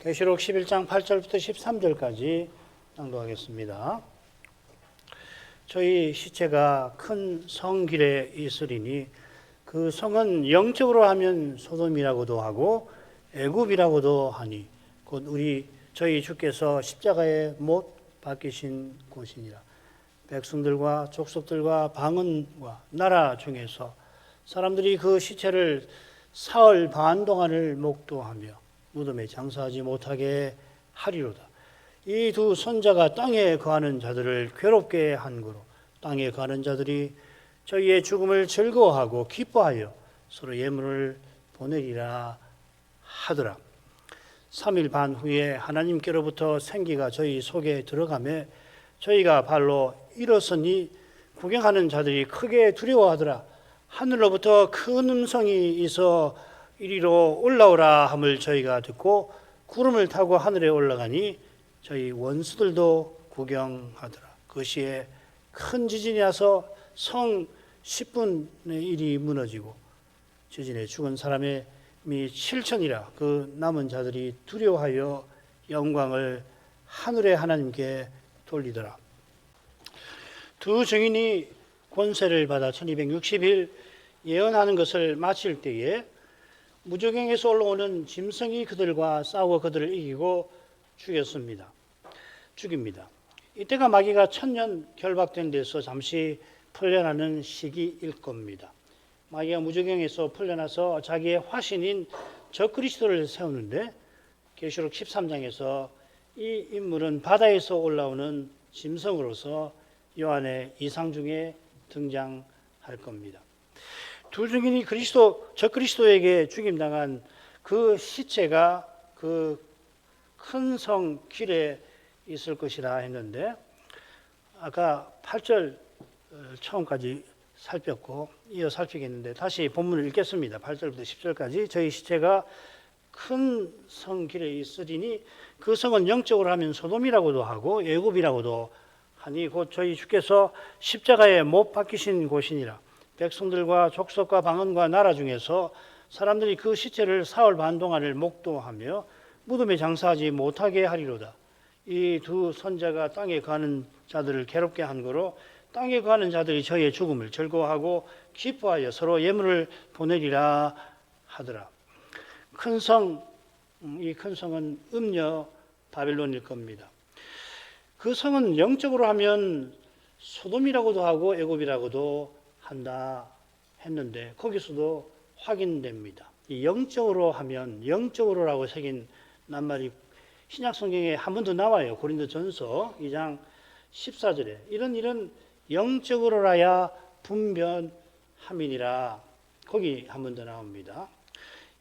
계시록 11장 8절부터 13절까지 낭독하겠습니다. 저희 시체가 큰 성길에 있으리니 그 성은 영적으로 하면 소돔이라고도 하고 애굽이라고도 하니 곧 저희 주께서 십자가에 못 박히신 곳이니라. 백성들과 족속들과 방언과 나라 중에서 사람들이 그 시체를 사흘 반 동안을 목도하며 무덤에 장사하지 못하게 하리로다. 이 두 선자가 땅에 거하는 자들을 괴롭게 한 거로 땅에 거하는 자들이 저희의 죽음을 즐거워하고 기뻐하여 서로 예물을 보내리라 하더라. 3일 반 후에 하나님께로부터 생기가 저희 속에 들어가매 저희가 발로 일어서니 구경하는 자들이 크게 두려워하더라. 하늘로부터 큰 음성이 있어 이리로 올라오라 함을 저희가 듣고 구름을 타고 하늘에 올라가니 저희 원수들도 구경하더라. 그 시에 큰 지진이 와서 성 10분의 1이 무너지고 지진에 죽은 사람의 미 7천이라. 그 남은 자들이 두려워하여 영광을 하늘의 하나님께 돌리더라. 두 증인이 권세를 받아 1260일 예언하는 것을 마칠 때에 무저갱에서 올라오는 짐승이 그들과 싸워 그들을 이기고 죽입니다. 이때가 마귀가 1000년 결박된 데서 잠시 풀려나는 시기일 겁니다. 마귀가 무저갱에서 풀려나서 자기의 화신인 적그리스도를 세우는데 계시록 13장에서 이 인물은 바다에서 올라오는 짐승으로서 요한의 이상 중에 등장할 겁니다. 두 증인이 적그리스도에게 죽임당한 그 시체가 그 큰 성 길에 있을 것이라 했는데 아까 8절 처음까지 살폈고 이어 살피겠는데 다시 본문을 읽겠습니다. 8절부터 10절까지 저희 시체가 큰 성 길에 있으리니 그 성은 영적으로 하면 소돔이라고도 하고 애굽이라고도 하니 곧 저희 주께서 십자가에 못 박히신 곳이니라. 백성들과 족속과 방언과 나라 중에서 사람들이 그 시체를 사흘 반 동안을 목도하며 무덤에 장사하지 못하게 하리로다. 이 두 선자가 땅에 거하는 자들을 괴롭게 한 거로 땅에 거하는 자들이 저희의 죽음을 즐거워하고 기뻐하여 서로 예물을 보내리라 하더라. 큰 성, 이 큰 성은 음녀 바벨론일 겁니다. 그 성은 영적으로 하면 소돔이라고도 하고 애굽이라고도 한다 했는데 거기서도 확인됩니다. 이 영적으로 하면 영적으로라고 새긴 낱말이 신약 성경에 한 번 더 나와요. 고린도전서 2장 14절에 이런 일은 영적으로라야 분변함이니라. 거기 한 번 더 나옵니다.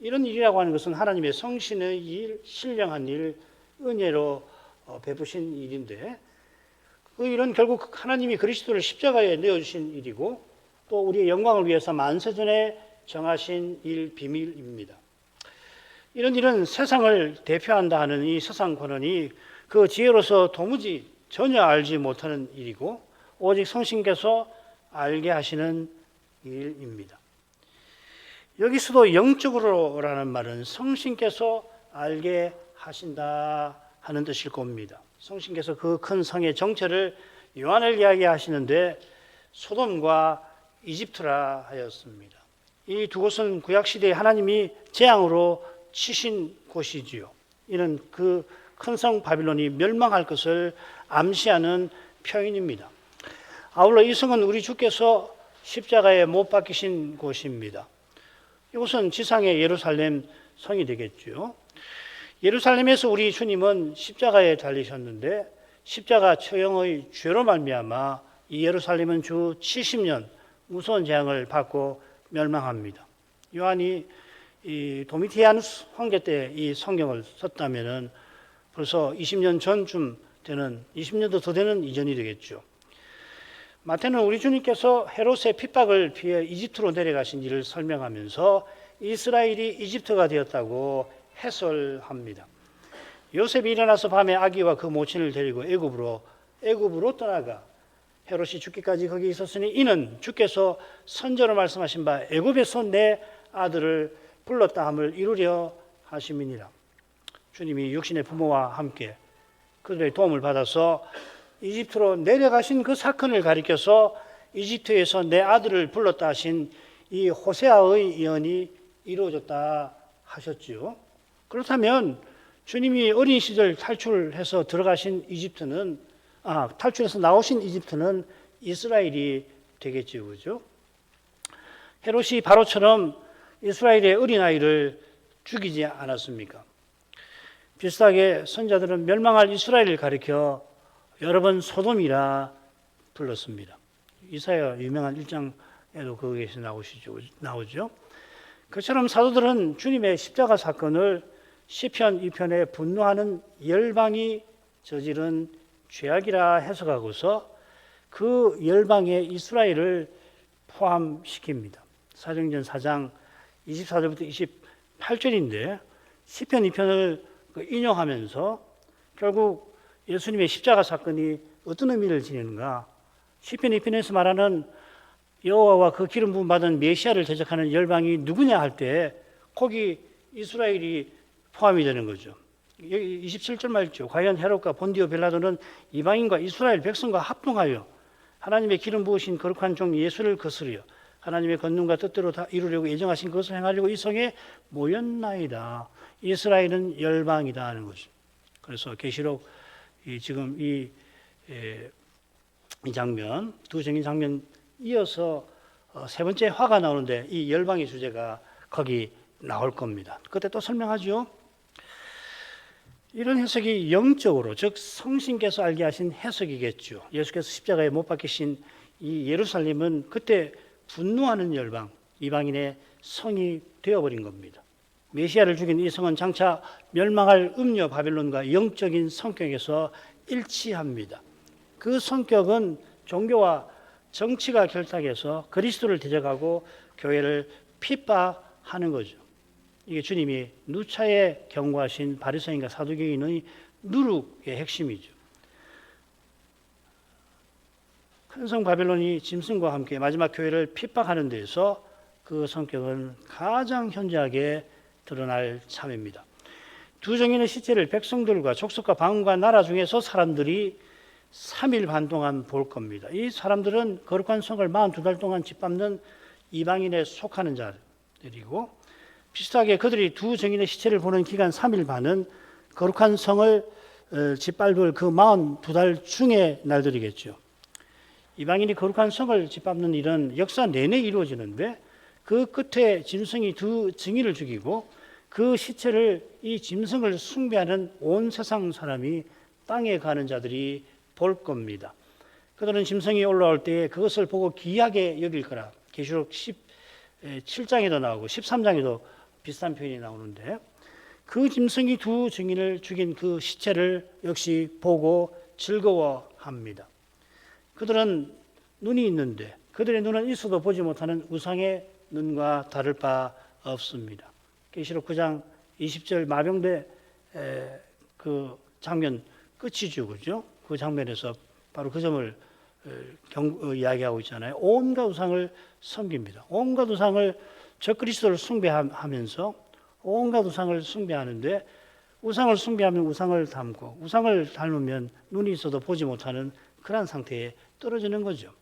이런 일이라고 하는 것은 하나님의 성신의 일, 신령한 일, 은혜로 베푸신 일인데 그 일은 결국 하나님이 그리스도를 십자가에 내어주신 일이고 또 우리의 영광을 위해서 만세전에 정하신 일, 비밀입니다. 이런 일은 세상을 대표한다 하는 이 세상 권원이 그 지혜로서 도무지 전혀 알지 못하는 일이고 오직 성신께서 알게 하시는 일입니다. 여기서도 영적으로라는 말은 성신께서 알게 하신다 하는 뜻일 겁니다. 성신께서 그 큰 성의 정체를 요한을 이야기하시는데 소돔과 이집트라 하였습니다. 이 두 곳은 구약시대에 하나님이 재앙으로 치신 곳이지요. 이는 그 큰 성 바빌론이 멸망할 것을 암시하는 표현입니다. 아울러 이 성은 우리 주께서 십자가에 못 박히신 곳입니다. 이곳은 지상의 예루살렘 성이 되겠죠. 예루살렘에서 우리 주님은 십자가에 달리셨는데 십자가 처형의 죄로 말미암아 이 예루살렘은 주 70년 무서운 재앙을 받고 멸망합니다. 요한이 이 도미티아누스 황제 때 이 성경을 썼다면은 벌써 20년 전쯤 되는 20년도 더 되는 이전이 되겠죠. 마태는 우리 주님께서 헤롯의 핍박을 피해 이집트로 내려가신 일을 설명하면서 이스라엘이 이집트가 되었다고 해설합니다. 요셉이 일어나서 밤에 아기와 그 모친을 데리고 애굽으로 떠나가 헤롯이 죽기까지 거기 있었으니 이는 주께서 선저로 말씀하신 바 애굽에서 내 아들을 불렀다 함을 이루려 하심이니라. 주님이 육신의 부모와 함께 그들의 도움을 받아서 이집트로 내려가신 그 사건을 가리켜서 이집트에서 내 아들을 불렀다 하신 이 호세아의 예언이 이루어졌다 하셨지요. 그렇다면 주님이 어린 시절 탈출해서 들어가신 이집트는 탈출해서 나오신 이집트는 이스라엘이 되겠지요. 그죠? 헤롯이 바로처럼 이스라엘의 어린아이를 죽이지 않았습니까? 비슷하게 선자들은 멸망할 이스라엘을 가리켜 여러 번 소돔이라 불렀습니다. 이사야 유명한 1장에도 거기에서 나오죠. 그처럼 사도들은 주님의 십자가 사건을 시편 2편에 분노하는 열방이 저지른 죄악이라 해석하고서 그 열방에 이스라엘을 포함시킵니다. 사도행전 4장 24절부터 28절인데 시편 2편을 인용하면서 결국 예수님의 십자가 사건이 어떤 의미를 지니는가? 시편 2편에서 말하는 여호와와 그 기름 부음 받은 메시아를 대적하는 열방이 누구냐 할 때 거기 이스라엘이 포함이 되는 거죠. 여기 27절 말이죠. 과연 헤롯과 본디오 빌라도는 이방인과 이스라엘 백성과 합동하여 하나님의 기름 부으신 거룩한 종 예수를 거스르려 하나님의 권능과 뜻대로 다 이루려고 예정하신 것을 행하려고 이 성에 모였나이다. 이스라엘은 열방이다 하는 거죠. 그래서 계시록 지금 이 장면, 두 정인 장면 이어서 세 번째 화가 나오는데 이 열방의 주제가 거기 나올 겁니다. 그때 또 설명하죠. 이런 해석이 영적으로, 즉 성신께서 알게 하신 해석이겠죠. 예수께서 십자가에 못 박히신 이 예루살렘은 그때 분노하는 열방, 이방인의 성이 되어버린 겁니다. 메시아를 죽인 이 성은 장차 멸망할 음녀 바벨론과 영적인 성격에서 일치합니다. 그 성격은 종교와 정치가 결탁해서 그리스도를 대적하고 교회를 핍박하는 거죠. 이게 주님이 누차에 경고하신 바리새인과 사두개인의 누룩의 핵심이죠. 큰 성 바벨론이 짐승과 함께 마지막 교회를 핍박하는 데에서 그 성격은 가장 현저하게 드러날 참입니다. 두 정인의 시체를 백성들과 족속과 방언과 나라 중에서 사람들이 3일 반 동안 볼 겁니다. 이 사람들은 거룩한 성을 42달 동안 짓밟는 이방인에 속하는 자들이고 비슷하게 그들이 두 정인의 시체를 보는 기간 3일 반은 거룩한 성을 짓밟을 그 42달 중의 날들이겠죠. 이방인이 거룩한 성을 짓밟는 일은 역사 내내 이루어지는데 그 끝에 짐승이 두 증인을 죽이고 그 시체를 이 짐승을 숭배하는 온 세상 사람이 땅에 가는 자들이 볼 겁니다. 그들은 짐승이 올라올 때 그것을 보고 기이하게 여길 거라. 계시록 17장에도 나오고 13장에도 비슷한 표현이 나오는데 그 짐승이 두 증인을 죽인 그 시체를 역시 보고 즐거워합니다. 그들은 눈이 있는데 그들의 눈은 있어도 보지 못하는 우상의 눈과 다를 바 없습니다. 계시록 9장 20절 마병대 그 장면 끝이죠, 그죠? 그 장면에서 바로 그 점을 이야기하고 있잖아요. 온갖 우상을 섬깁니다. 온갖 우상을 적그리스도를 숭배하면서 온갖 우상을 숭배하는데 우상을 숭배하면 우상을 닮고 우상을 닮으면 눈이 있어도 보지 못하는 그런 상태에 떨어지는 거죠.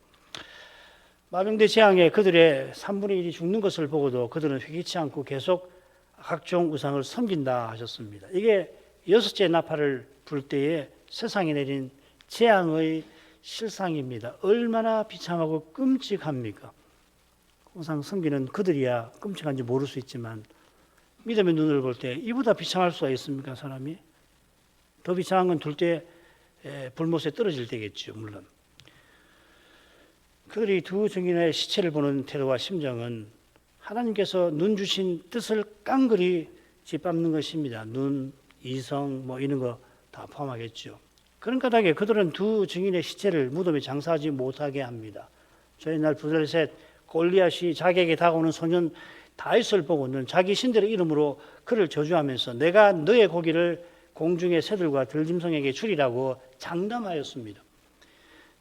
마병대 재앙에 그들의 3분의 1이 죽는 것을 보고도 그들은 회개치 않고 계속 각종 우상을 섬긴다 하셨습니다. 이게 여섯째 나팔을 불 때에 세상에 내린 재앙의 실상입니다. 얼마나 비참하고 끔찍합니까? 우상 섬기는 그들이야 끔찍한지 모를 수 있지만 믿음의 눈을 볼 때 이보다 비참할 수가 있습니까? 사람이? 더 비참한 건 둘 때 불못에 떨어질 때겠죠. 물론. 그들이 두 증인의 시체를 보는 태도와 심정은 하나님께서 눈 주신 뜻을 깡그리 짓밟는 것입니다. 눈, 이성 뭐 이런 거 다 포함하겠죠. 그런 까닭에 그들은 두 증인의 시체를 무덤에 장사하지 못하게 합니다. 저 옛날 블레셋 골리앗이 자기에게 다가오는 소년 다윗을 보고는 자기 신들의 이름으로 그를 저주하면서 내가 너의 고기를 공중의 새들과 들짐승에게 주리라고 장담하였습니다.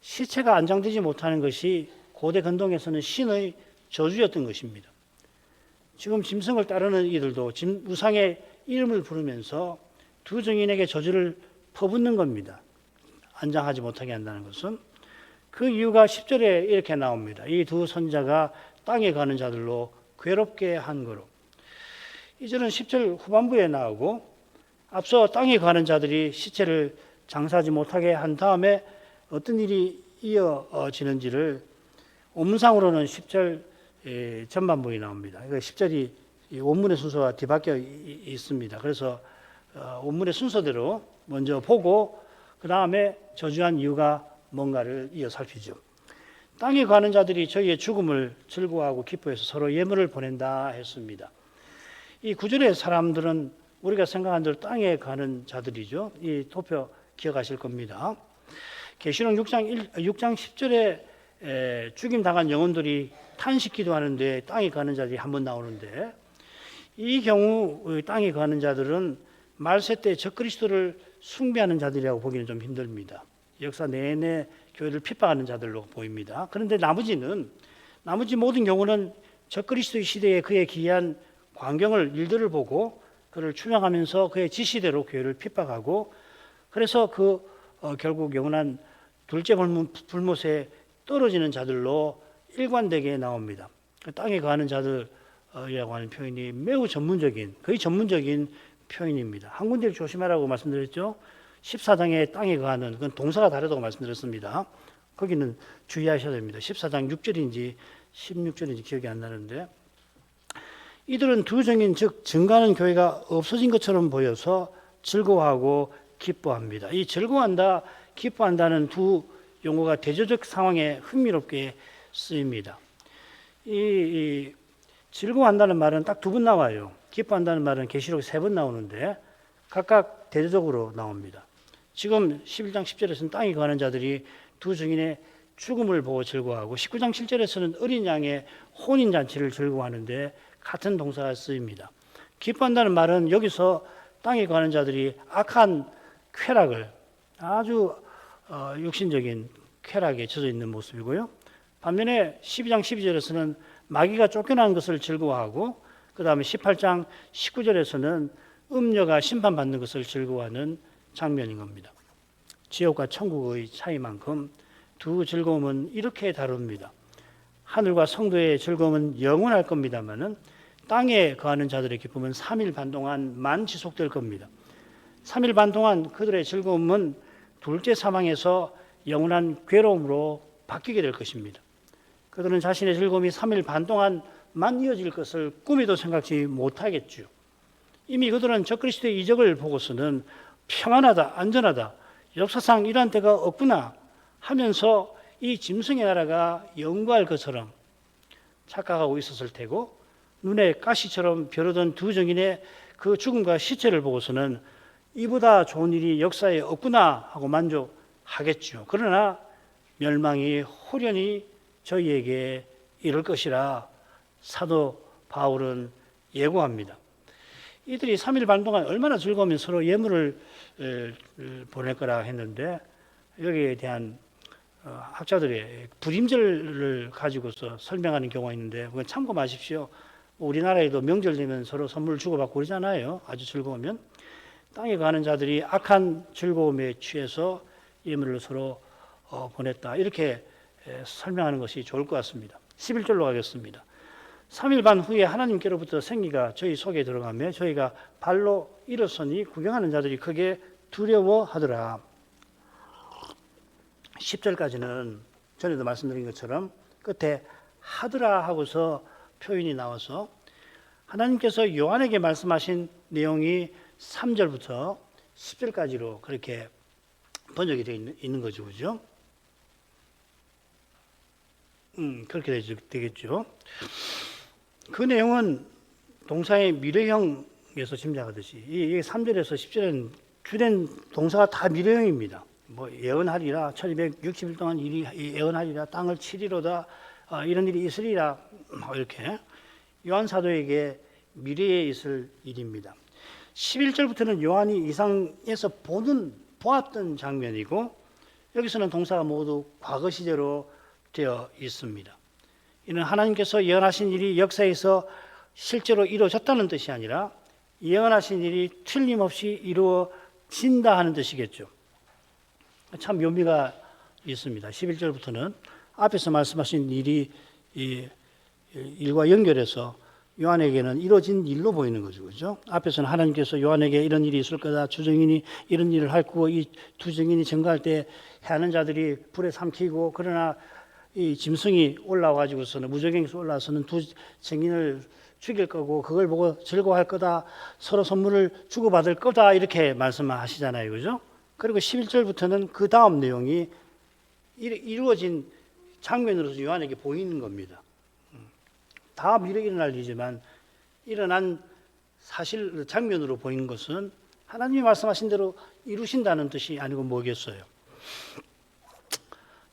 시체가 안장되지 못하는 것이 고대 근동에서는 신의 저주였던 것입니다. 지금 짐승을 따르는 이들도 우상의 이름을 부르면서 두 증인에게 저주를 퍼붓는 겁니다. 안장하지 못하게 한다는 것은. 그 이유가 10절에 이렇게 나옵니다. 이 두 선자가 땅에 가는 자들로 괴롭게 한 거로. 이 절은 10절 후반부에 나오고, 앞서 땅에 가는 자들이 시체를 장사하지 못하게 한 다음에 어떤 일이 이어지는지를 원문상으로는 10절 전반부에 나옵니다. 10절이 원문의 순서와 뒤바뀌어 있습니다. 그래서 원문의 순서대로 먼저 보고 그 다음에 저주한 이유가 뭔가를 이어 살피죠. 땅에 가는 자들이 저희의 죽음을 즐거워하고 기뻐해서 서로 예물을 보낸다 했습니다. 이 구절의 사람들은 우리가 생각한 대로 땅에 가는 자들이죠. 이 도표 기억하실 겁니다. 계시록 6장 10절에 죽임당한 영혼들이 탄식 기도하는데 땅에 가는 자들이 한 번 나오는데, 이 경우 땅에 가는 자들은 말세 때 적그리스도를 숭배하는 자들이라고 보기는 좀 힘듭니다. 역사 내내 교회를 핍박하는 자들로 보입니다. 그런데 나머지 모든 경우는 적그리스도의 시대에 그의 기이한 광경을 일들을 보고 그를 추명하면서 그의 지시대로 교회를 핍박하고, 그래서 결국 영원한 둘째 불못에 떨어지는 자들로 일관되게 나옵니다. 땅에 가는 자들이라고 하는 표현이 매우 거의 전문적인 표현입니다. 한 군데를 조심하라고 말씀드렸죠. 14장에 땅에 가는, 그건 동사가 다르다고 말씀드렸습니다. 거기는 주의하셔야 됩니다. 14장 6절인지 16절인지 기억이 안 나는데, 이들은 두 증인, 즉 증가하는 교회가 없어진 것처럼 보여서 즐거워하고 기뻐합니다. 이 즐거워한다, 기뻐한다는 두 용어가 대조적 상황에 흥미롭게 쓰입니다. 이 즐거워한다는 말은 딱 두 번 나와요. 기뻐한다는 말은 계시록 3번 나오는데 각각 대조적으로 나옵니다. 지금 11장 10절에서는 땅에 가는 자들이 두 증인의 죽음을 보고 즐거워하고, 19장 7절에서는 어린 양의 혼인잔치를 즐거워하는데 같은 동사가 쓰입니다. 기뻐한다는 말은 여기서 땅에 가는 자들이 악한 쾌락을, 아주 육신적인 쾌락에 젖어 있는 모습이고요. 반면에 12장 12절에서는 마귀가 쫓겨난 것을 즐거워하고, 그 다음에 18장 19절에서는 음녀가 심판받는 것을 즐거워하는 장면인 겁니다. 지옥과 천국의 차이만큼 두 즐거움은 이렇게 다릅니다. 하늘과 성도의 즐거움은 영원할 겁니다만은 땅에 거하는 자들의 기쁨은 3일 반 동안만 지속될 겁니다. 3일 반 동안 그들의 즐거움은 둘째 사망에서 영원한 괴로움으로 바뀌게 될 것입니다. 그들은 자신의 즐거움이 3일 반 동안만 이어질 것을 꿈에도 생각지 못하겠죠. 이미 그들은 적그리스도의 이적을 보고서는 평안하다, 안전하다, 역사상 이러한 때가 없구나 하면서 이 짐승의 나라가 영구할 것처럼 착각하고 있었을 테고, 눈에 가시처럼 벼르던 두 증인의 그 죽음과 시체를 보고서는 이보다 좋은 일이 역사에 없구나 하고 만족하겠죠. 그러나 멸망이 홀연히 저희에게 이를 것이라 사도 바울은 예고합니다. 이들이 3일 반 동안 얼마나 즐거우면 서로 예물을 보낼 거라 했는데, 여기에 대한 학자들의 부림절을 가지고서 설명하는 경우가 있는데 그건 참고하십시오. 우리나라에도 명절 되면 서로 선물 주고받고 그러잖아요. 아주 즐거우면. 땅에 가는 자들이 악한 즐거움에 취해서 예물을 서로 보냈다, 이렇게 설명하는 것이 좋을 것 같습니다. 11절로 가겠습니다. 3일 반 후에 하나님께로부터 생기가 저희 속에 들어가며 저희가 발로 일어서니 구경하는 자들이 크게 두려워하더라. 10절까지는 전에도 말씀드린 것처럼 끝에 하더라 하고서 표현이 나와서 하나님께서 요한에게 말씀하신 내용이 3절부터 10절까지로 그렇게 번역이 되어 있는 거죠. 그죠? 그렇게 되겠죠. 그 내용은 동사의 미래형에서 짐작하듯이 이 3절에서 10절에는 주된 동사가 다 미래형입니다. 뭐 예언하리라, 1260일 동안 일이 예언하리라, 땅을 치리로다, 이런 일이 있으리라, 이렇게 요한 사도에게 미래에 있을 일입니다. 11절부터는 요한이 이상에서 보았던 장면이고, 여기서는 동사가 모두 과거 시제로 되어 있습니다. 이는 하나님께서 예언하신 일이 역사에서 실제로 이루어졌다는 뜻이 아니라 예언하신 일이 틀림없이 이루어진다 하는 뜻이겠죠. 참 묘미가 있습니다. 11절부터는 앞에서 말씀하신 일이 일과 연결해서 요한에게는 이루어진 일로 보이는 거죠. 그죠? 앞에서는 하나님께서 요한에게 이런 일이 있을 거다. 두 증인이 이런 일을 할 거고 이 두 증인이 증거할 때 해하는 자들이 불에 삼키고 그러나 이 짐승이 올라와가지고서는 무저갱에서 올라와서는 두 증인을 죽일 거고 그걸 보고 즐거워할 거다. 서로 선물을 주고받을 거다. 이렇게 말씀하시잖아요. 그죠? 그리고 11절부터는 그 다음 내용이 이루어진 장면으로서 요한에게 보이는 겁니다. 다음 일이 일어날 일이지만 일어난 사실 장면으로 보이는 것은 하나님이 말씀하신 대로 이루신다는 뜻이 아니고 뭐겠어요.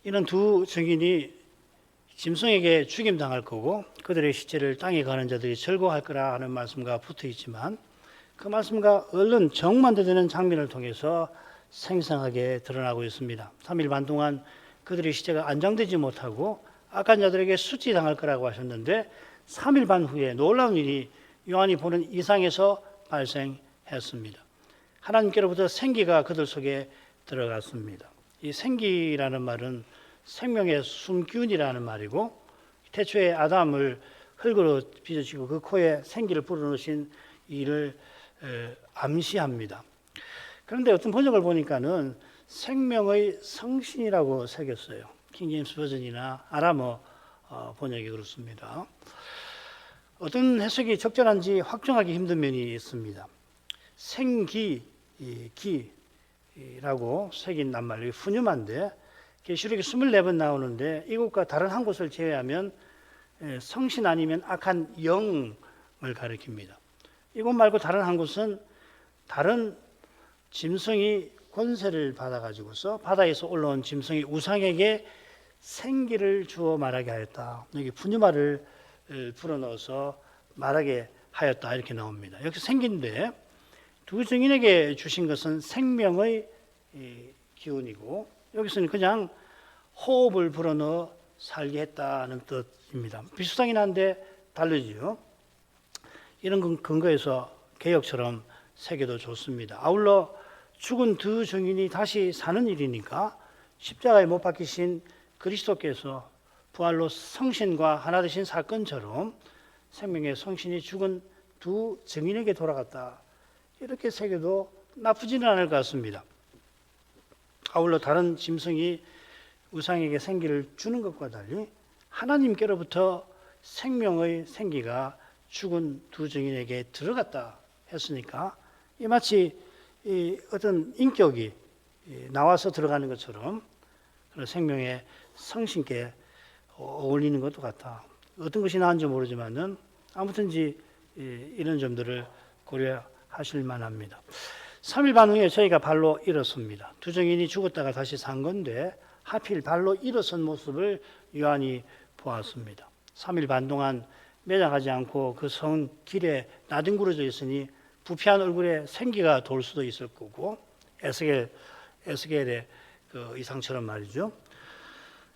이런 두 증인이 짐승에게 죽임당할 거고 그들의 시체를 땅에 가는 자들이 즐거워할 거라 하는 말씀과 붙어 있지만 그 말씀과 얼른 정반대되는 장면을 통해서 생생하게 드러나고 있습니다. 3일 반 동안 그들의 시체가 안장되지 못하고 악한 자들에게 수치당할 거라고 하셨는데 3일 반 후에 놀라운 일이 요한이 보는 이상에서 발생했습니다. 하나님께로부터 생기가 그들 속에 들어갔습니다. 이 생기라는 말은 생명의 숨기운이라는 말이고 태초에 아담을 흙으로 빚으시고 그 코에 생기를 불어넣으신 이를 암시합니다. 그런데 어떤 번역을 보니까는 생명의 성신이라고 새겼어요. 킹제임스 버전이나 아람어 번역이 그렇습니다. 어떤 해석이 적절한지 확정하기 힘든 면이 있습니다. 생기라고 새긴 낱말이 훈유만데 계시록이 24번 나오는데 이곳과 다른 한 곳을 제외하면 성신 아니면 악한 영을 가리킵니다. 이곳 말고 다른 한 곳은 다른 짐승이 권세를 받아가지고서 바다에서 올라온 짐승이 우상에게 생기를 주어 말하게 하였다. 여기 푸뉴마를 불어넣어서 말하게 하였다 이렇게 나옵니다. 여기 생기인데 두 증인에게 주신 것은 생명의 기운이고 여기서는 그냥 호흡을 불어넣어 살게 했다는 뜻입니다. 비슷하긴 한데 다르지요. 이런 근거에서 개혁처럼 새겨도 좋습니다. 아울러 죽은 두 증인이 다시 사는 일이니까 십자가에 못 박히신 그리스도께서 부활로 성신과 하나 되신 사건처럼 생명의 성신이 죽은 두 증인에게 돌아갔다. 이렇게 새겨도 나쁘지는 않을 것 같습니다. 아울러 다른 짐승이 우상에게 생기를 주는 것과 달리 하나님께로부터 생명의 생기가 죽은 두 증인에게 들어갔다 했으니까 이 마치 어떤 인격이 나와서 들어가는 것처럼 생명의 성신께 어울리는 것도 같아. 어떤 것이 나은지 모르지만은 아무튼지 이런 점들을 고려하실 만합니다. 3일 반 후에 저희가 발로 일었습니다. 두 증인이 죽었다가 다시 산 건데 하필 발로 일어선 모습을 요한이 보았습니다. 3일 반 동안 매장하지 않고 그 성 길에 나뒹굴어져 있으니 부패한 얼굴에 생기가 돌 수도 있을 거고 에스겔의 그 이상처럼 말이죠.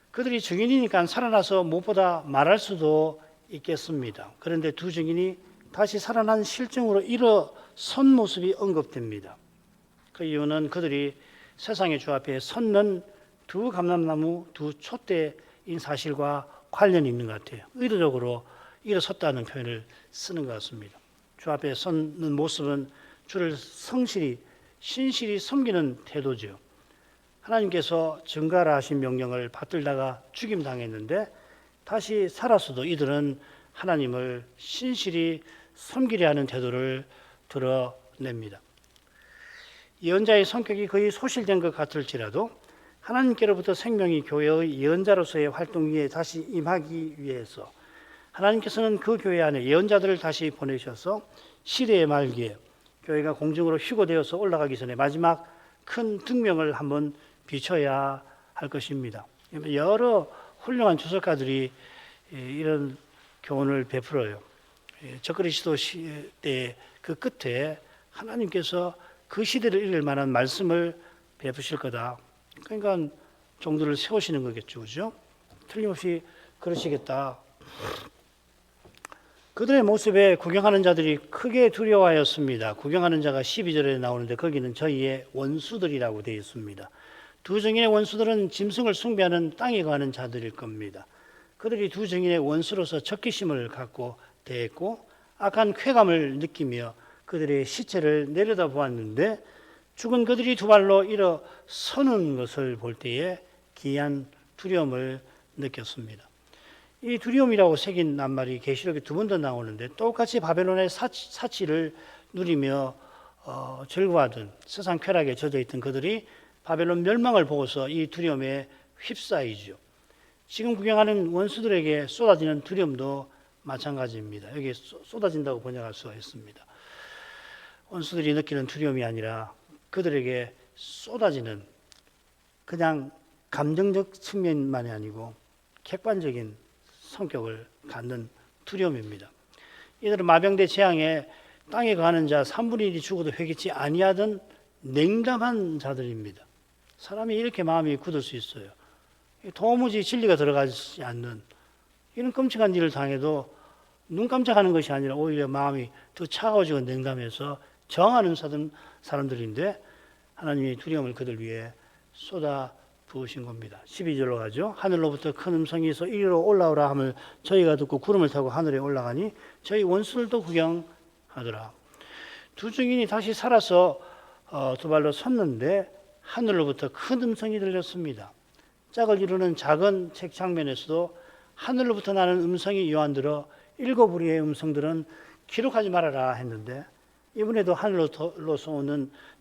그들이 증인이니까 살아나서 무엇보다 말할 수도 있겠습니다. 그런데 두 증인이 다시 살아난 실정으로 일어선 모습이 언급됩니다. 그 이유는 그들이 세상의 주 앞에 섰는 두 감람나무 두 촛대인 사실과 관련이 있는 것 같아요. 의도적으로 일어섰다는 표현을 쓰는 것 같습니다. 주 앞에 섰는 모습은 주를 신실히 섬기는 태도죠. 하나님께서 증가라 하신 명령을 받들다가 죽임당했는데 다시 살았어도 이들은 하나님을 신실히 섬기려 하는 태도를 드러냅니다. 예언자의 성격이 거의 소실된 것 같을지라도 하나님께로부터 생명이 교회의 예언자로서의 활동 위에 다시 임하기 위해서 하나님께서는 그 교회 안에 예언자들을 다시 보내셔서 시대의 말기에 교회가 공중으로 휴거되어서 올라가기 전에 마지막 큰 등명을 한번 비춰야 할 것입니다. 여러 훌륭한 주석가들이 이런 교훈을 베풀어요. 적그리스도 시대 그 끝에 하나님께서 그 시대를 이길 만한 말씀을 베푸실 거다. 그러니까 종들을 세우시는 거겠죠, 그죠? 틀림없이 그러시겠다. 그들의 모습에 구경하는 자들이 크게 두려워하였습니다. 구경하는 자가 12절에 나오는데 거기는 저희의 원수들이라고 되어 있습니다. 두 증인의 원수들은 짐승을 숭배하는 땅에 거하는 자들일 겁니다. 그들이 두 증인의 원수로서 적개심을 갖고 대했고 악한 쾌감을 느끼며 그들의 시체를 내려다보았는데 죽은 그들이 두 발로 일어서는 것을 볼 때에 기이한 두려움을 느꼈습니다. 이 두려움이라고 새긴 낱말이 계시록에 두 번 더 나오는데 똑같이 바벨론의 사치를 누리며 즐거워하던 세상 쾌락에 젖어있던 그들이 바벨론 멸망을 보고서 이 두려움에 휩싸이죠. 지금 구경하는 원수들에게 쏟아지는 두려움도 마찬가지입니다. 여기 쏟아진다고 번역할 수가 있습니다. 원수들이 느끼는 두려움이 아니라 그들에게 쏟아지는 그냥 감정적 측면만이 아니고 객관적인 성격을 갖는 두려움입니다. 이들은 마병대 재앙에 땅에 거하는 자 3분의 1이 죽어도 회개치 아니하던 냉담한 자들입니다. 사람이 이렇게 마음이 굳을 수 있어요. 도무지 진리가 들어가지 않는 이런 끔찍한 일을 당해도 눈 깜짝하는 것이 아니라 오히려 마음이 더 차가워지고 냉담해서 저항하는 사람들인데 하나님이 두려움을 그들 위해 쏟아 부으신 겁니다. 12절로 가죠. 하늘로부터 큰 음성이 이리로 올라오라 함을 저희가 듣고 구름을 타고 하늘에 올라가니 저희 원수들도 구경하더라. 두 증인이 다시 살아서 두 발로 섰는데 하늘로부터 큰 음성이 들렸습니다. 짝을 이루는 작은 책 장면에서도 하늘로부터 나는 음성이 요한들어 7우리의 음성들은 기록하지 말아라 했는데 이번에도 하늘로서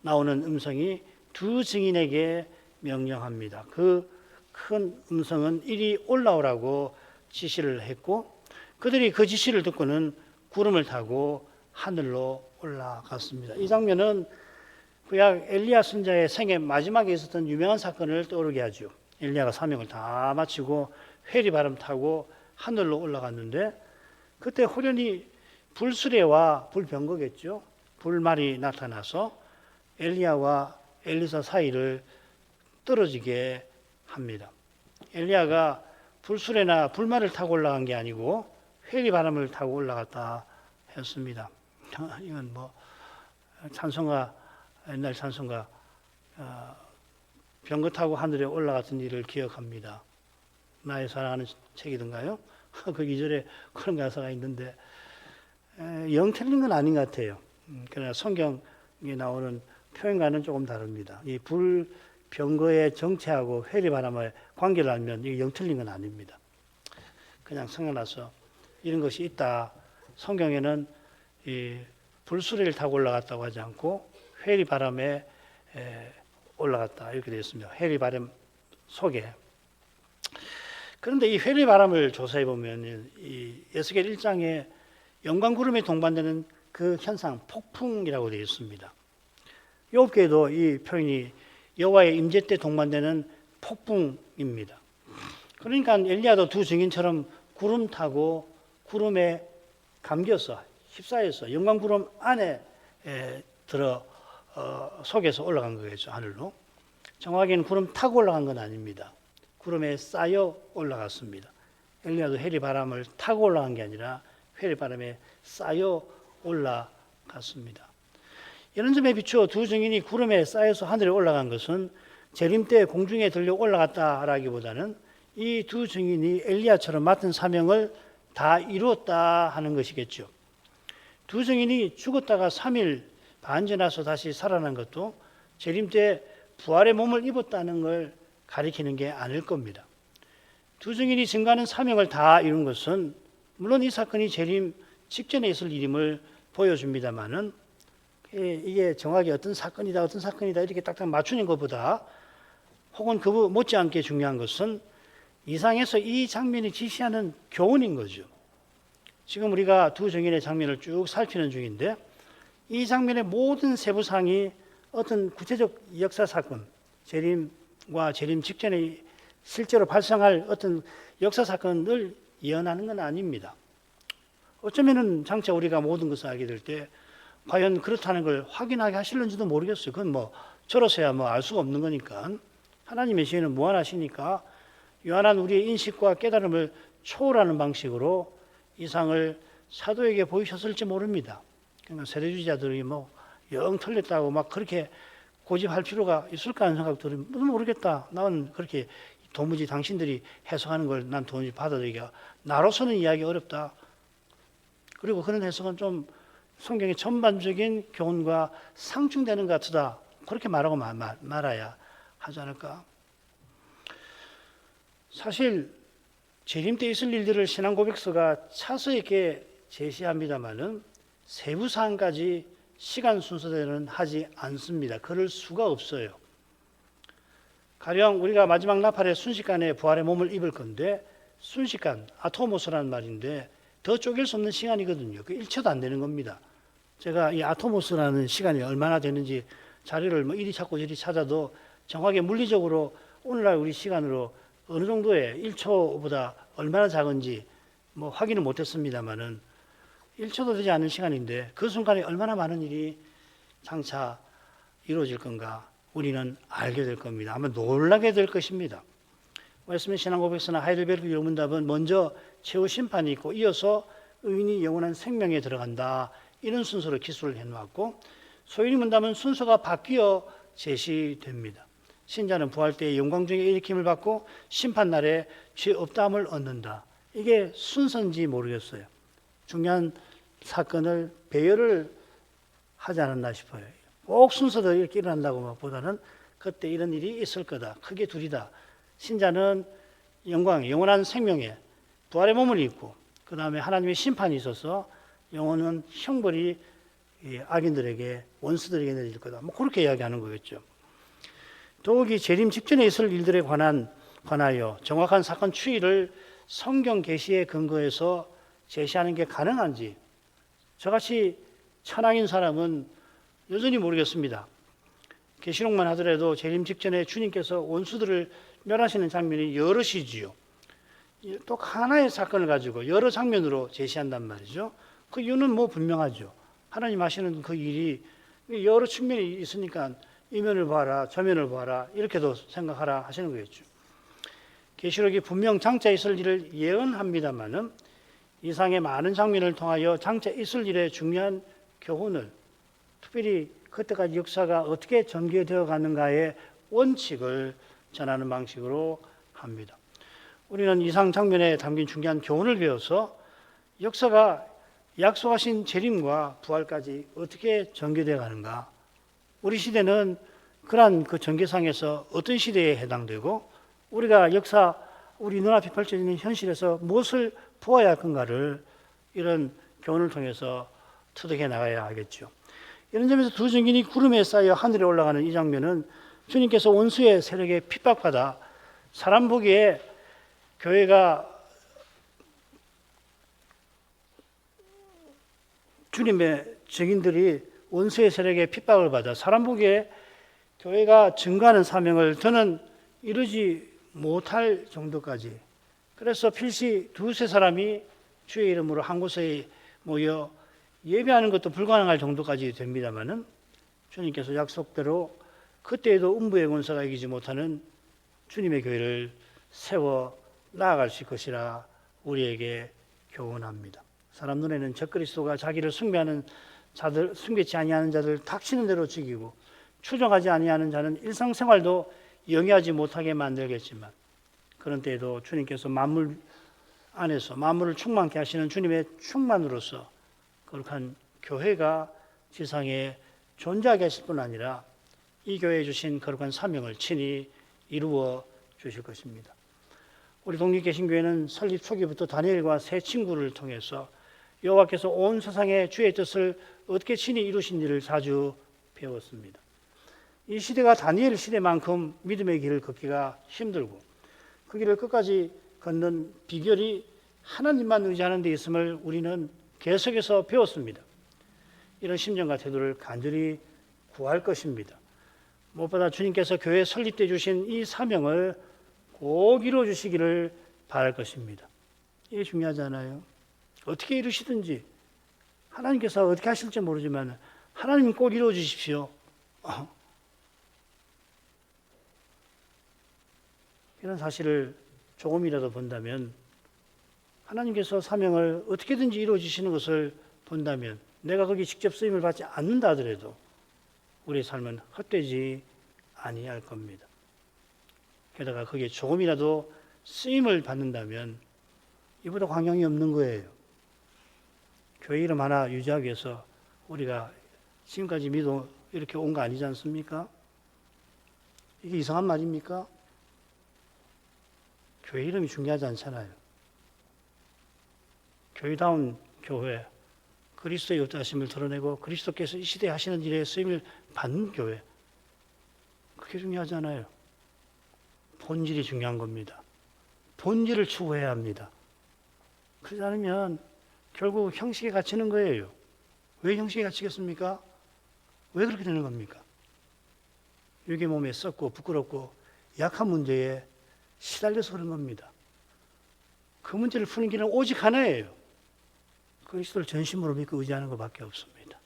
나오는 음성이 두 증인에게 명령합니다. 그 큰 음성은 이리 올라오라고 지시를 했고 그들이 그 지시를 듣고는 구름을 타고 하늘로 올라갔습니다. 이 장면은 구약 엘리야 선지자의 생애 마지막에 있었던 유명한 사건을 떠오르게 하죠. 엘리야가 사명을 다 마치고 회리바람 타고 하늘로 올라갔는데 그때 호련히 불수레와 불병거겠죠. 불말이 나타나서 엘리야와 엘리사 사이를 떨어지게 합니다. 엘리야가 불수레나 불말을 타고 올라간 게 아니고 회리바람을 타고 올라갔다 했습니다. 이건 뭐 찬송가 옛날 찬송가 병거 타고 하늘에 올라갔던 일을 기억합니다. 나의 사랑하는 책이던가요? 그 2절에 그런 가사가 있는데 영 틀린 건 아닌 것 같아요. 그러나 성경에 나오는 표현과는 조금 다릅니다. 이 불병거의 정체하고 회리바람의 관계를 알면 이게 영 틀린 건 아닙니다. 그냥 생각나서 이런 것이 있다. 성경에는 이 불수레를 타고 올라갔다고 하지 않고 회리바람에 올라갔다 이렇게 되어 있습니다. 회리바람 속에. 그런데 이 회리바람을 조사해 보면 이 에스겔 1장에 영광구름에 동반되는 그 현상 폭풍이라고 되어 있습니다. 욥기에도 이 표현이 여호와의 임재 때 동반되는 폭풍입니다. 그러니까 엘리야도 두 증인처럼 구름 타고 구름에 감겨서 휩싸여서 영광구름 안에 속에서 올라간 거겠죠. 하늘로. 정확하게는 구름 타고 올라간 건 아닙니다. 구름에 쌓여 올라갔습니다. 엘리야도 회리바람을 타고 올라간 게 아니라 회리바람에 쌓여 올라갔습니다. 이런 점에 비추어 두 증인이 구름에 쌓여서 하늘에 올라간 것은 재림 때 공중에 들려 올라갔다라기보다는 이 두 증인이 엘리야처럼 맡은 사명을 다 이루었다 하는 것이겠죠. 두 증인이 죽었다가 3일 반 지나서 다시 살아난 것도 재림 때 부활의 몸을 입었다는 걸 가리키는 게 아닐 겁니다. 두 증인이 증거하는 사명을 다 이룬 것은 물론 이 사건이 재림 직전에 있을 일임을 보여줍니다만은 이게 정확히 어떤 사건이다 이렇게 딱딱 맞추는 것보다 혹은 그 못지않게 중요한 것은 이상에서 이 장면이 지시하는 교훈인 거죠. 지금 우리가 두 증인의 장면을 쭉 살피는 중인데 이 장면의 모든 세부사항이 어떤 구체적 역사 사건, 재림과 재림 직전에 실제로 발생할 어떤 역사 사건을 예언하는 건 아닙니다. 어쩌면은 장차 우리가 모든 것을 알게 될 때 과연 그렇다는 걸 확인하게 하실는지도 모르겠어요. 그건 뭐 저로서야 뭐 알 수가 없는 거니까. 하나님의 지혜는 무한하시니까 유한한 우리의 인식과 깨달음을 초월하는 방식으로 이상을 사도에게 보이셨을지 모릅니다. 그러니까 세례주의자들이 뭐 영 틀렸다고 막 그렇게 고집할 필요가 있을까 하는 생각 들으면 모르겠다. 나는 그렇게 도무지 당신들이 해석하는 걸 난 도무지 받아들이기가 나로서는 이해하기 어렵다. 그리고 그런 해석은 좀 성경의 전반적인 교훈과 상충되는 것 같다. 그렇게 말하고 말아야 하지 않을까. 사실 재림 때 있을 일들을 신앙 고백서가 차서 있게 제시합니다만은 세부 사항까지 시간 순서대로는 하지 않습니다. 그럴 수가 없어요. 가령 우리가 마지막 나팔의 순식간에 부활의 몸을 입을 건데 순식간, 아토모스라는 말인데 더 쪼갤 수 없는 시간이거든요. 그 1초도 안 되는 겁니다. 제가 이 아토모스라는 시간이 얼마나 되는지 자료를 뭐 이리 찾고 저리 찾아도 정확하게 물리적으로 오늘날 우리 시간으로 어느 정도의 1초보다 얼마나 작은지 뭐 확인을 못했습니다만은 1초도 되지 않은 시간인데 그 순간에 얼마나 많은 일이 장차 이루어질 건가 우리는 알게 될 겁니다. 아마 놀라게 될 것입니다. 웨스민 신앙고백서나 하이델베르크 영문답은 먼저 최후 심판이 있고 이어서 의인이 영원한 생명에 들어간다. 이런 순서로 기술을 해놓았고 소인이 문답은 순서가 바뀌어 제시됩니다. 신자는 부활 때의 영광 중에 일으킴을 받고 심판날에 죄 없다함을 얻는다. 이게 순서인지 모르겠어요. 중요한 사건을 배열을 하지 않았나 싶어요. 꼭 순서대로 이렇게 일어난다고 보다는 그때 이런 일이 있을 거다. 크게 둘이다. 신자는 영광, 영원한 생명에 부활의 몸을 입고 그 다음에 하나님의 심판이 있어서 영원한 형벌이 악인들에게 원수들에게 내릴 거다. 뭐 그렇게 이야기하는 거겠죠. 더욱이 재림 직전에 있을 일들에 관하여 정확한 사건 추이를 성경 계시에 근거해서 제시하는 게 가능한지 저같이 천황인 사람은 여전히 모르겠습니다. 계시록만 하더라도 재림 직전에 주님께서 원수들을 멸하시는 장면이 여럿이지요. 또 하나의 사건을 가지고 여러 장면으로 제시한단 말이죠. 그 이유는 뭐 분명하죠. 하나님 하시는 그 일이 여러 측면이 있으니까 이 면을 봐라, 저 면을 봐라 이렇게도 생각하라 하시는 거겠죠. 계시록이 분명 장차 있을 일을 예언합니다마는 이상의 많은 장면을 통하여 장차 있을 일의 중요한 교훈을 특별히 그때까지 역사가 어떻게 전개되어 가는가의 원칙을 전하는 방식으로 합니다. 우리는 이상 장면에 담긴 중요한 교훈을 배워서 역사가 약속하신 재림과 부활까지 어떻게 전개되어 가는가. 우리 시대는 그러한 그 전개상에서 어떤 시대에 해당되고 우리가 역사 우리 눈앞에 펼쳐지는 현실에서 무엇을 보아야 할 건가를 이런 교훈을 통해서 터득해 나가야 하겠죠. 이런 점에서 두 증인이 구름에 쌓여 하늘에 올라가는 이 장면은 주님께서 원수의 세력에 핍박받아 사람 보기에 교회가 주님의 증인들이 원수의 세력에 핍박을 받아 사람 보기에 교회가 증거하는 사명을 더는 이루지 못할 정도까지 그래서 필시 두세 사람이 주의 이름으로 한 곳에 모여 예배하는 것도 불가능할 정도까지 됩니다마는 주님께서 약속대로 그때에도 음부의 권세가 이기지 못하는 주님의 교회를 세워 나아가실 것이라 우리에게 교훈합니다. 사람 눈에는 적그리스도가 자기를 숭배하는 자들, 숭배치 아니하는 자들 닥치는 대로 죽이고 추종하지 아니하는 자는 일상생활도 영위하지 못하게 만들겠지만 그런 때에도 주님께서 만물 안에서 만물을 충만케 하시는 주님의 충만으로서 거룩한 교회가 지상에 존재하게 하실 뿐 아니라 이 교회에 주신 거룩한 사명을 친히 이루어 주실 것입니다. 우리 독립개신교회는 설립 초기부터 다니엘과 세 친구를 통해서 여호와께서 온 세상에 주의 뜻을 어떻게 친히 이루신지를 자주 배웠습니다. 이 시대가 다니엘 시대만큼 믿음의 길을 걷기가 힘들고 그 길을 끝까지 걷는 비결이 하나님만 의지하는 데 있음을 우리는 계속해서 배웠습니다. 이런 심정과 태도를 간절히 구할 것입니다. 무엇보다 주님께서 교회 설립 때 주신 이 사명을 꼭 이루어 주시기를 바랄 것입니다. 이게 중요하잖아요. 어떻게 이루시든지 하나님께서 어떻게 하실지 모르지만 하나님 꼭 이루어 주십시오. 이런 사실을 조금이라도 본다면 하나님께서 사명을 어떻게든지 이루어지시는 것을 본다면 내가 거기 직접 쓰임을 받지 않는다 하더라도 우리의 삶은 헛되지 아니할 겁니다. 게다가 거기에 조금이라도 쓰임을 받는다면 이보다 광양이 없는 거예요. 교회 이름 하나 유지하기 위해서 우리가 지금까지 믿어 이렇게 온 거 아니지 않습니까? 이게 이상한 말입니까? 교회 이름이 중요하지 않잖아요. 교회다운 교회, 그리스도의 역사하심을 드러내고 그리스도께서 이 시대에 하시는 일에 쓰임을 받는 교회, 그게 중요하잖아요. 본질이 중요한 겁니다. 본질을 추구해야 합니다. 그러지 않으면 결국 형식에 갇히는 거예요. 왜 형식에 갇히겠습니까? 왜 그렇게 되는 겁니까? 육의 몸에 썩고 부끄럽고 약한 문제에 시달려서 그런 겁니다. 그 문제를 푸는 길은 오직 하나예요. 그리스도를 전심으로 믿고 의지하는 것밖에 없습니다.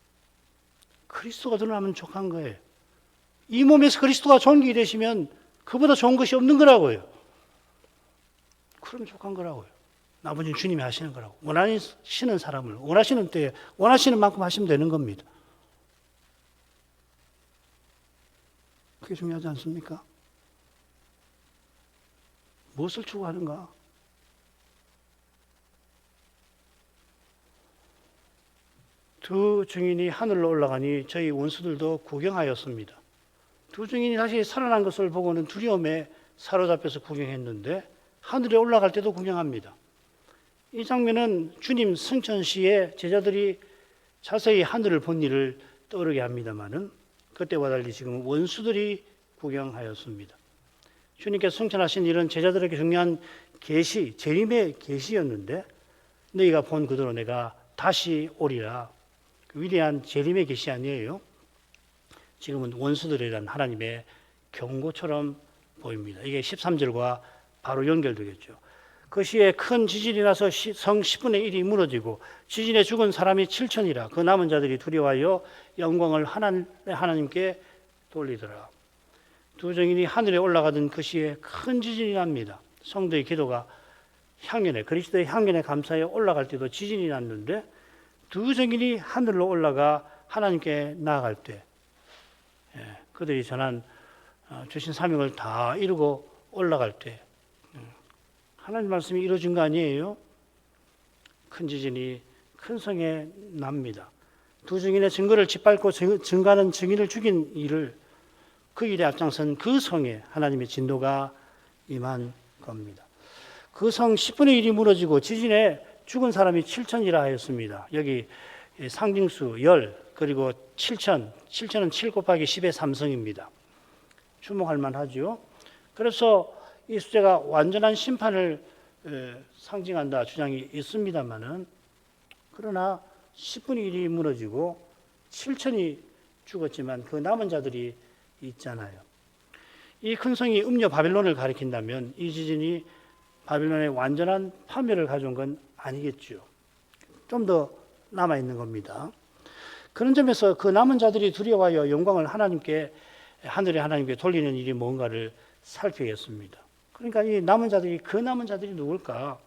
그리스도가 드러나면 족한 거예요. 이 몸에서 그리스도가 좋은 게 되시면 그보다 좋은 것이 없는 거라고요. 그럼 족한 거라고요. 나머지는 주님이 하시는 거라고. 원하시는 사람을 원하시는 때에 원하시는 만큼 하시면 되는 겁니다. 그게 중요하지 않습니까? 무엇을 추구하는가? 두 증인이 하늘로 올라가니 저희 원수들도 구경하였습니다. 두 증인이 다시 살아난 것을 보고는 두려움에 사로잡혀서 구경했는데 하늘에 올라갈 때도 구경합니다. 이 장면은 주님 승천 시에 제자들이 자세히 하늘을 본 일을 떠오르게 합니다마는 그때와 달리 지금 원수들이 구경하였습니다. 주님께서 승천하신 일은 제자들에게 중요한 계시, 재림의 계시였는데 너희가 본 그대로 내가 다시 오리라. 위대한 재림의 계시 아니에요. 지금은 원수들에 대한 하나님의 경고처럼 보입니다. 이게 13절과 바로 연결되겠죠. 그 시에 큰 지진이 나서 성 10분의 1이 무너지고 지진에 죽은 사람이 7천이라. 그 남은 자들이 두려워하여 영광을 하나님께 돌리더라. 두 증인이 하늘에 올라가던 그 시에 큰 지진이 납니다. 성도의 기도가 향연에, 그리스도의 향연에 감사해 올라갈 때도 지진이 났는데 두 증인이 하늘로 올라가 하나님께 나아갈 때 그들이 전한 주신 사명을 다 이루고 올라갈 때 하나님 말씀이 이루어진 거 아니에요? 큰 지진이 큰 성에 납니다. 두 증인의 증거를 짓밟고 증거하는 증인을 죽인 일을 그 일에 앞장선 그 성에 하나님의 진노가 임한 겁니다. 그 성 10분의 1이 무너지고 지진에 죽은 사람이 7천이라 하였습니다. 여기 상징수 열 그리고 7천은 7 곱하기 10의 3성입니다. 주목할 만하죠. 그래서 이 숫자가 완전한 심판을 상징한다 주장이 있습니다만은 그러나 10분의 1이 무너지고 7천이 죽었지만 그 남은 자들이 있잖아요. 이 큰 성이 음녀 바벨론을 가리킨다면 이 지진이 바벨론의 완전한 파멸을 가져온 건 아니겠죠. 좀 더 남아있는 겁니다. 그런 점에서 그 남은 자들이 두려워하여 영광을 하늘의 하나님께 돌리는 일이 뭔가를 살펴야겠습니다. 그러니까 이 남은 자들이, 그 남은 자들이 누굴까?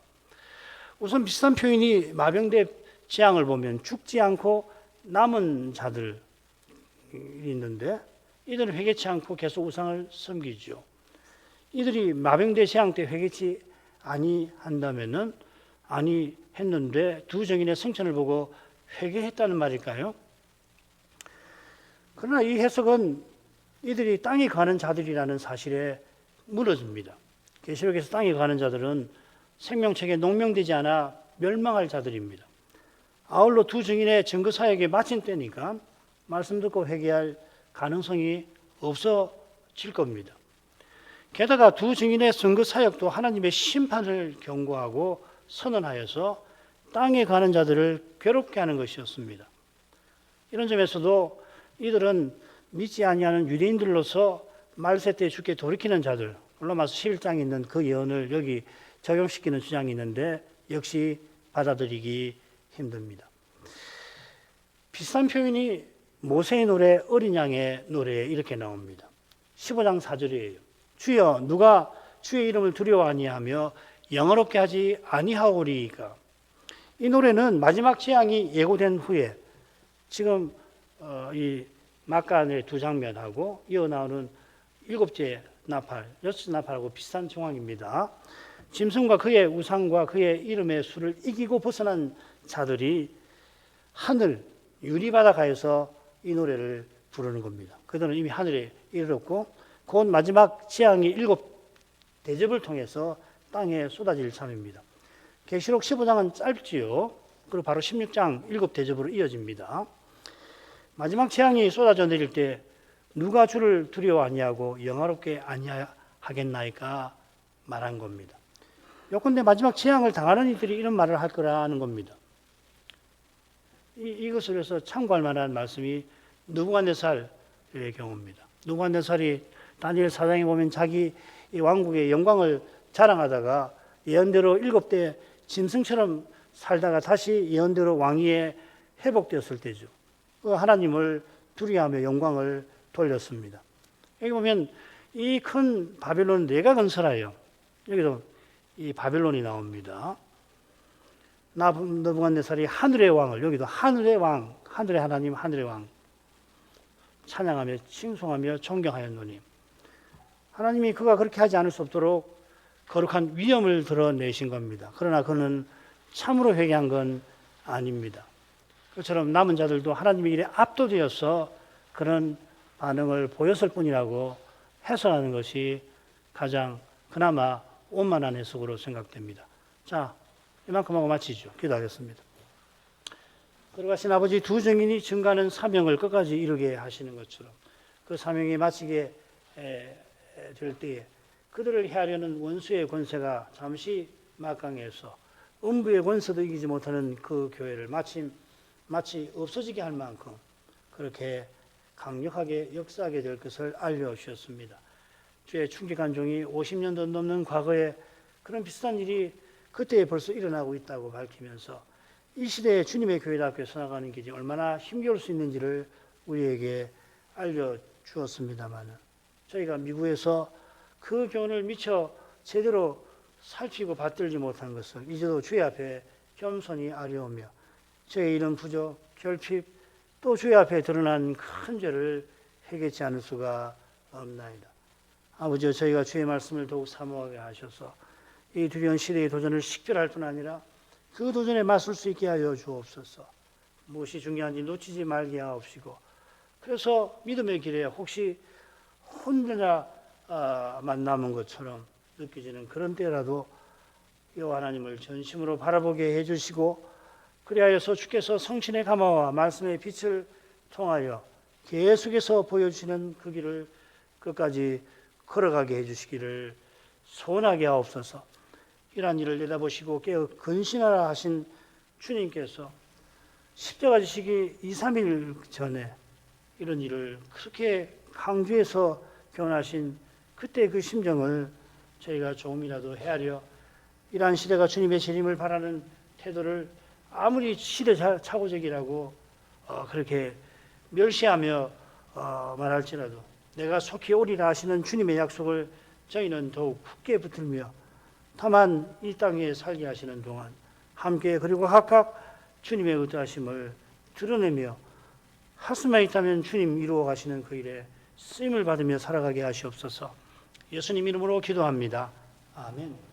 우선 비슷한 표현이 마병대 재앙을 보면 죽지 않고 남은 자들이 있는데 이들은 회개치 않고 계속 우상을 섬기죠. 이들이 마병대 재앙 때 회개치 아니한다면은 아니했는데 두 증인의 승천을 보고 회개했다는 말일까요? 그러나 이 해석은 이들이 땅에 가는 자들이라는 사실에 무너집니다. 계시록에서 땅에 가는 자들은 생명책에 농명되지 않아 멸망할 자들입니다. 아울러 두 증인의 증거 사역이 마친 때니까 말씀 듣고 회개할 가능성이 없어질 겁니다. 게다가 두 증인의 증거 사역도 하나님의 심판을 경고하고 선언하여서 땅에 가는 자들을 괴롭게 하는 것이었습니다. 이런 점에서도 이들은 믿지 아니하는 유대인들로서 말세 때 죽게 돌이키는 자들, 로마서 11장에 있는 그 예언을 여기 적용시키는 주장이 있는데 역시 받아들이기 힘듭니다. 비슷한 표현이 모세의 노래 어린 양의 노래에 이렇게 나옵니다. 15장 4절이에요. 주여 누가 주의 이름을 두려워하니 하며 영화롭게 하지 아니하오리이까. 이 노래는 마지막 재앙이 예고된 후에 지금 이 막간의 두 장면하고 이어 나오는 일곱째 나팔, 여섯 나팔하고 비슷한 상황입니다. 짐승과 그의 우상과 그의 이름의 수를 이기고 벗어난 자들이 하늘 유리바다가에서 이 노래를 부르는 겁니다. 그들은 이미 하늘에 이르렀고 곧 마지막 재앙이 일곱 대접을 통해서 땅에 쏟아질 참입니다. 계시록 15장은 짧지요. 그리고 바로 16장 일곱 대접으로 이어집니다. 마지막 재앙이 쏟아져 내릴 때 누가 주를 두려워 아니하고 영화롭게 아니하겠나이까 말한 겁니다. 요컨대 마지막 재앙을 당하는 이들이 이런 말을 할 거라는 겁니다. 이것을 위해서 참고할 만한 말씀이 느부갓네살의 경우입니다. 느부갓네살이 다니엘 4장에 보면 자기 왕국의 영광을 자랑하다가 예언대로 7대 짐승처럼 살다가 다시 예언대로 왕위에 회복되었을 때죠. 하나님을 두려워하며 영광을 돌렸습니다. 여기 보면 이 큰 바벨론 내가 건설하여, 여기도 이 바벨론이 나옵니다. 느부갓네살이 하늘의 왕을, 여기도 하늘의 왕, 하늘의 하나님, 하늘의 왕 찬양하며 칭송하며 존경하였노니, 하나님이 그가 그렇게 하지 않을 수 없도록 거룩한 위엄을 드러내신 겁니다. 그러나 그는 참으로 회개한 건 아닙니다. 그처럼 남은 자들도 하나님의 일에 압도되어서 그런 반응을 보였을 뿐이라고 해석하는 것이 가장 그나마 원만한 해석으로 생각됩니다. 자, 이만큼 하고 마치죠. 기도하겠습니다. 걸어가신 아버지 두 증인이 증거하는 사명을 끝까지 이루게 하시는 것처럼 그 사명이 마치게 될 때에 그들을 해하려는 원수의 권세가 잠시 막강해서 음부의 권세도 이기지 못하는 그 교회를 마치 없어지게 할 만큼 그렇게 강력하게 역사하게 될 것을 알려주셨습니다. 주의 충직한 종이 50년도 넘는 과거에 그런 비슷한 일이 그때 벌써 일어나고 있다고 밝히면서 이 시대에 주님의 교회답게 살아가는 길이 얼마나 힘겨울 수 있는지를 우리에게 알려주었습니다만 저희가 미국에서 그 교훈을 미처 제대로 살피고 받들지 못한 것을 이제도 주의 앞에 겸손히 아뢰오며 저의 이런 부족, 결핍 또 주의 앞에 드러난 큰 죄를 회개치 않을 수가 없나이다. 아버지, 저희가 주의 말씀을 더욱 사모하게 하셔서 이 두려운 시대의 도전을 식별할 뿐 아니라 그 도전에 맞설 수 있게 하여 주옵소서. 무엇이 중요한지 놓치지 말게 하옵시고 그래서 믿음의 길에 혹시 혼자만 남은 것처럼 느껴지는 그런 때라도 여호와 하나님을 전심으로 바라보게 해주시고 그리하여서 주께서 성신의 감화와 말씀의 빛을 통하여 계속해서 보여주시는 그 길을 끝까지 걸어가게 해주시기를 소원하게 하옵소서. 이러한 일을 내다보시고 깨어 근신하라 하신 주님께서 십자가 지시기 2, 3일 전에 이런 일을 그렇게 강조해서 교훈하신 그때 그 심정을 저희가 조금이라도 헤아려 이러한 시대가 주님의 재림을 바라는 태도를 아무리 시대착오적이라고 그렇게 멸시하며 말할지라도 내가 속히 오리라 하시는 주님의 약속을 저희는 더욱 굳게 붙들며 다만 이 땅에 살게 하시는 동안 함께 그리고 각각 주님의 의도하심을 드러내며 할 수만 있다면 주님 이루어 가시는 그 일에 쓰임을 받으며 살아가게 하시옵소서. 예수님 이름으로 기도합니다. 아멘.